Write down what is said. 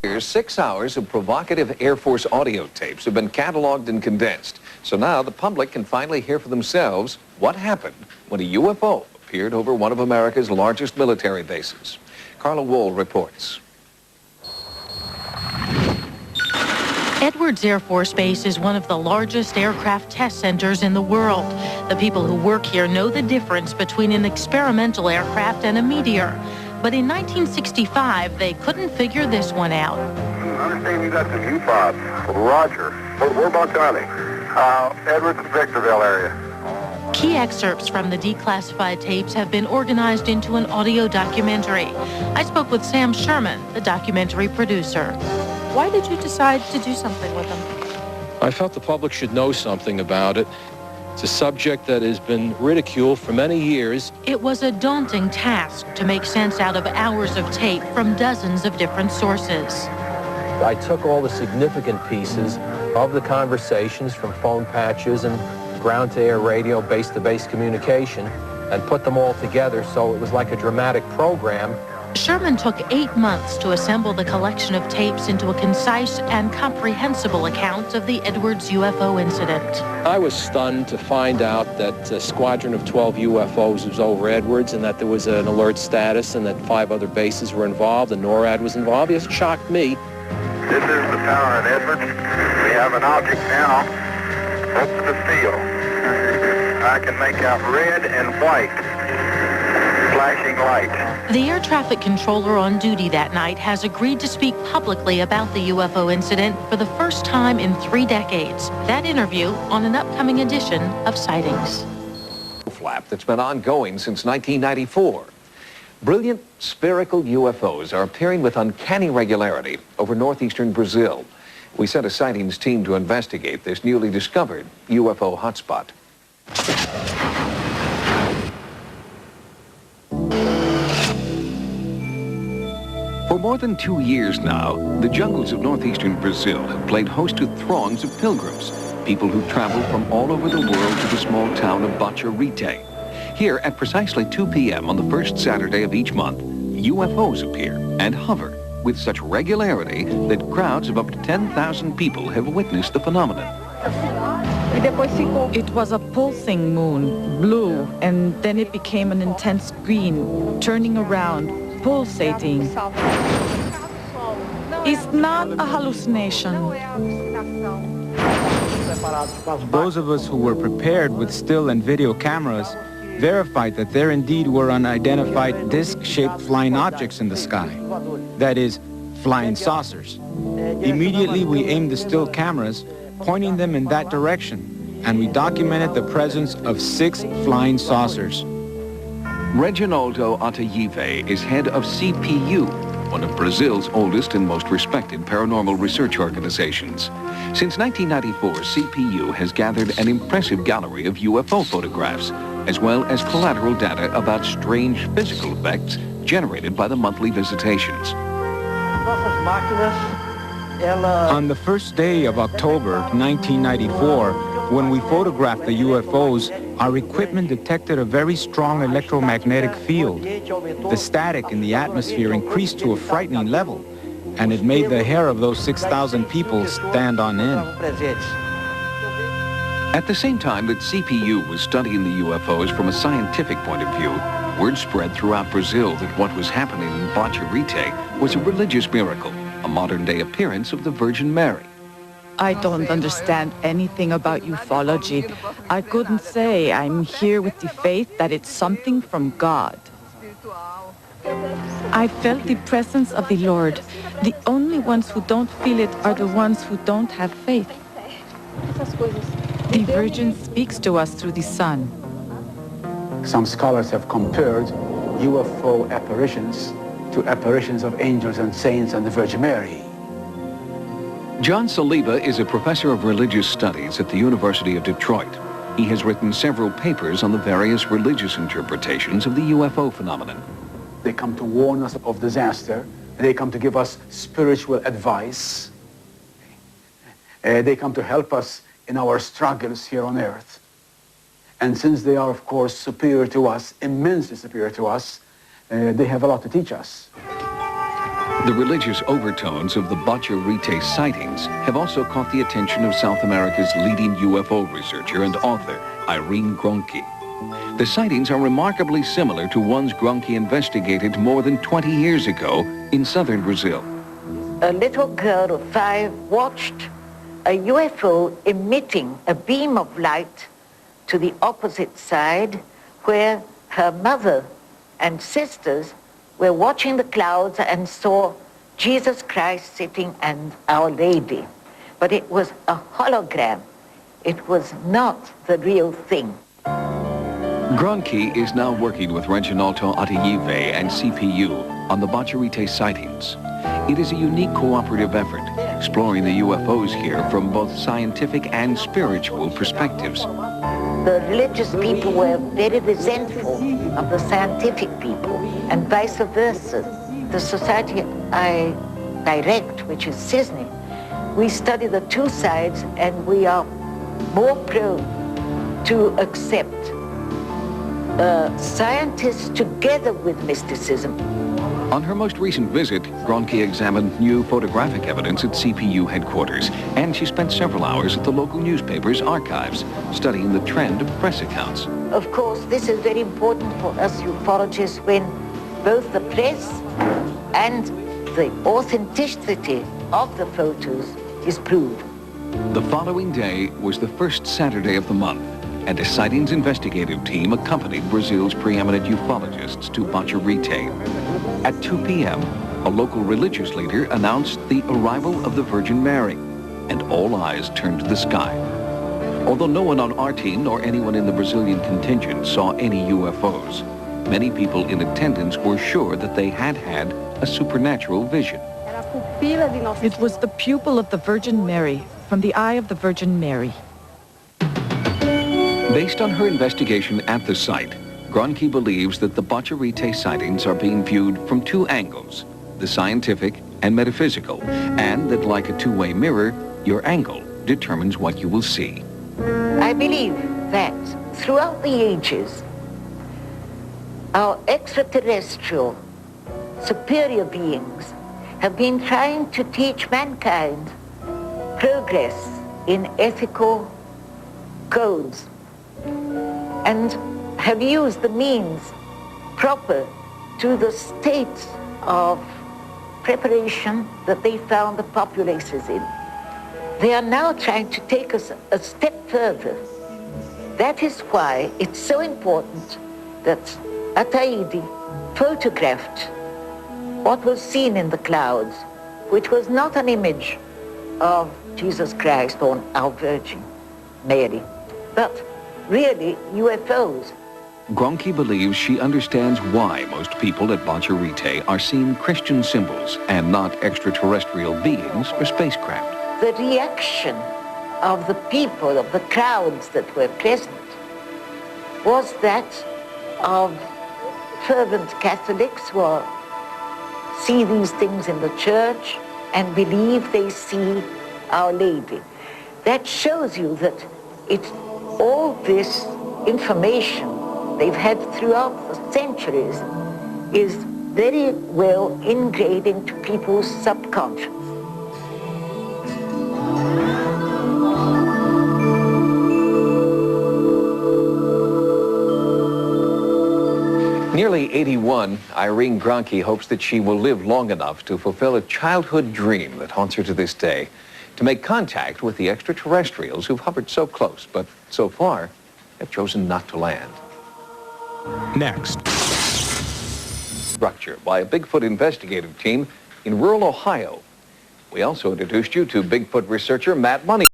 Here's 6 hours of provocative Air Force audio tapes have been cataloged and condensed. So now the public can finally hear for themselves what happened when a UFO appeared over one of America's largest military bases. Carla Wohl reports. Edwards Air Force Base is one of the largest aircraft test centers in the world. The people who work here know the difference between an experimental aircraft and a meteor. But in 1965, they couldn't figure this one out. I understand you got some UFOs. Roger. Whereabouts are they? Edwards and Victorville area. Key excerpts from the declassified tapes have been organized into an audio documentary. I spoke with Sam Sherman, the documentary producer. Why did you decide to do something with them? I felt the public should know something about it. It's a subject that has been ridiculed for many years. It was a daunting task to make sense out of hours of tape from dozens of different sources. I took all the significant pieces of the conversations from phone patches and ground-to-air radio, base-to-base communication, and put them all together so it was like a dramatic program. Sherman took 8 months to assemble the collection of tapes into a concise and comprehensible account of the Edwards UFO incident. I was stunned to find out that a squadron of 12 UFOs was over Edwards and that there was an alert status and that 5 other bases were involved and NORAD was involved. It shocked me. This is the tower at Edwards. We have an object now. Open the seal. I can make out red and white flashing light. The air traffic controller on duty that night has agreed to speak publicly about the UFO incident for the first time in 3 decades. That interview on an upcoming edition of Sightings. Flap that's been ongoing since 1994. Brilliant spherical UFOs are appearing with uncanny regularity over northeastern Brazil. We sent a Sightings team to investigate this newly discovered UFO hotspot. For more than 2 years now, the jungles of northeastern Brazil have played host to throngs of pilgrims, people who travel from all over the world to the small town of Bacharite. Here, at precisely 2 p.m. on the first Saturday of each month, UFOs appear and hover with such regularity that crowds of up to 10,000 people have witnessed the phenomenon. It was a pulsing moon, blue, and then it became an intense green, turning around, pulsating. It's not a hallucination. Those of us who were prepared with still and video cameras verified that there indeed were unidentified disc-shaped flying objects in the sky. That is, flying saucers. Immediately we aimed the still cameras, pointing them in that direction, and we documented the presence of 6 flying saucers. Reginaldo Atayive is head of CPU, one of Brazil's oldest and most respected paranormal research organizations. Since 1994, CPU has gathered an impressive gallery of UFO photographs, as well as collateral data about strange physical effects generated by the monthly visitations. On the first day of October 1994, when we photographed the UFOs, our equipment detected a very strong electromagnetic field. The static in the atmosphere increased to a frightening level, and it made the hair of those 6,000 people stand on end. At the same time that CPU was studying the UFOs from a scientific point of view, word spread throughout Brazil that what was happening in Bacharite was a religious miracle, a modern-day appearance of the Virgin Mary. I don't understand anything about ufology. I couldn't say I'm here with the faith that it's something from God. I felt the presence of the Lord. The only ones who don't feel it are the ones who don't have faith. The Virgin speaks to us through the sun. Some scholars have compared UFO apparitions to apparitions of angels and saints and the Virgin Mary. John Saliba is a professor of religious studies at the University of Detroit. He has written several papers on the various religious interpretations of the UFO phenomenon. They come to warn us of disaster. They come to give us spiritual advice. They come to help us in our struggles here on earth. And since they are, of course, superior to us, immensely superior to us, they have a lot to teach us. The religious overtones of the Boccia sightings have also caught the attention of South America's leading UFO researcher and author, Irene Gronke. The sightings are remarkably similar to ones Gronke investigated more than 20 years ago in southern Brazil. A little girl of 5 watched a UFO emitting a beam of light to the opposite side, where her mother and sisters were watching the clouds and saw Jesus Christ sitting and Our Lady. But it was a hologram. It was not the real thing. Gronke is now working with Reginaldo Atayve and CPU on the Boccia sightings. It is a unique cooperative effort, exploring the UFOs here from both scientific and spiritual perspectives. The religious people were very resentful of the scientific people, and vice versa. The society I direct, which is CISNY, we study the two sides, and we are more prone to accept scientists together with mysticism. On her most recent visit, Gronke examined new photographic evidence at CPU headquarters, and she spent several hours at the local newspaper's archives, studying the trend of press accounts. Of course, this is very important for us ufologists when both the press and the authenticity of the photos is proved. The following day was the first Saturday of the month, and a sightings investigative team accompanied Brazil's preeminent ufologists to Boccia. At 2 p.m., a local religious leader announced the arrival of the Virgin Mary, and all eyes turned to the sky. Although no one on our team nor anyone in the Brazilian contingent saw any UFOs, many people in attendance were sure that they had had a supernatural vision. It was the pupil of the Virgin Mary, from the eye of the Virgin Mary. Based on her investigation at the site, Gronke believes that the Boccia sightings are being viewed from two angles, the scientific and metaphysical, and that like a two-way mirror, your angle determines what you will see. I believe that throughout the ages, our extraterrestrial superior beings have been trying to teach mankind progress in ethical codes, and have used the means proper to the state of preparation that they found the populaces in. They are now trying to take us a step further. That is why it's so important that Ataide photographed what was seen in the clouds, which was not an image of Jesus Christ or our Virgin Mary, but really UFOs. Gronke believes she understands why most people at Boccia are seeing Christian symbols and not extraterrestrial beings or spacecraft. The reaction of the people, of the crowds that were present, was that of fervent Catholics who see these things in the church and believe they see Our Lady. That shows you that all this information they've had throughout the centuries is very well ingrained into people's subconscious. Nearly 81, Irene Gronke hopes that she will live long enough to fulfill a childhood dream that haunts her to this day, to make contact with the extraterrestrials who've hovered so close, but so far have chosen not to land. Next. Structure by a Bigfoot investigative team in rural Ohio. We also introduced you to Bigfoot researcher Matt Money.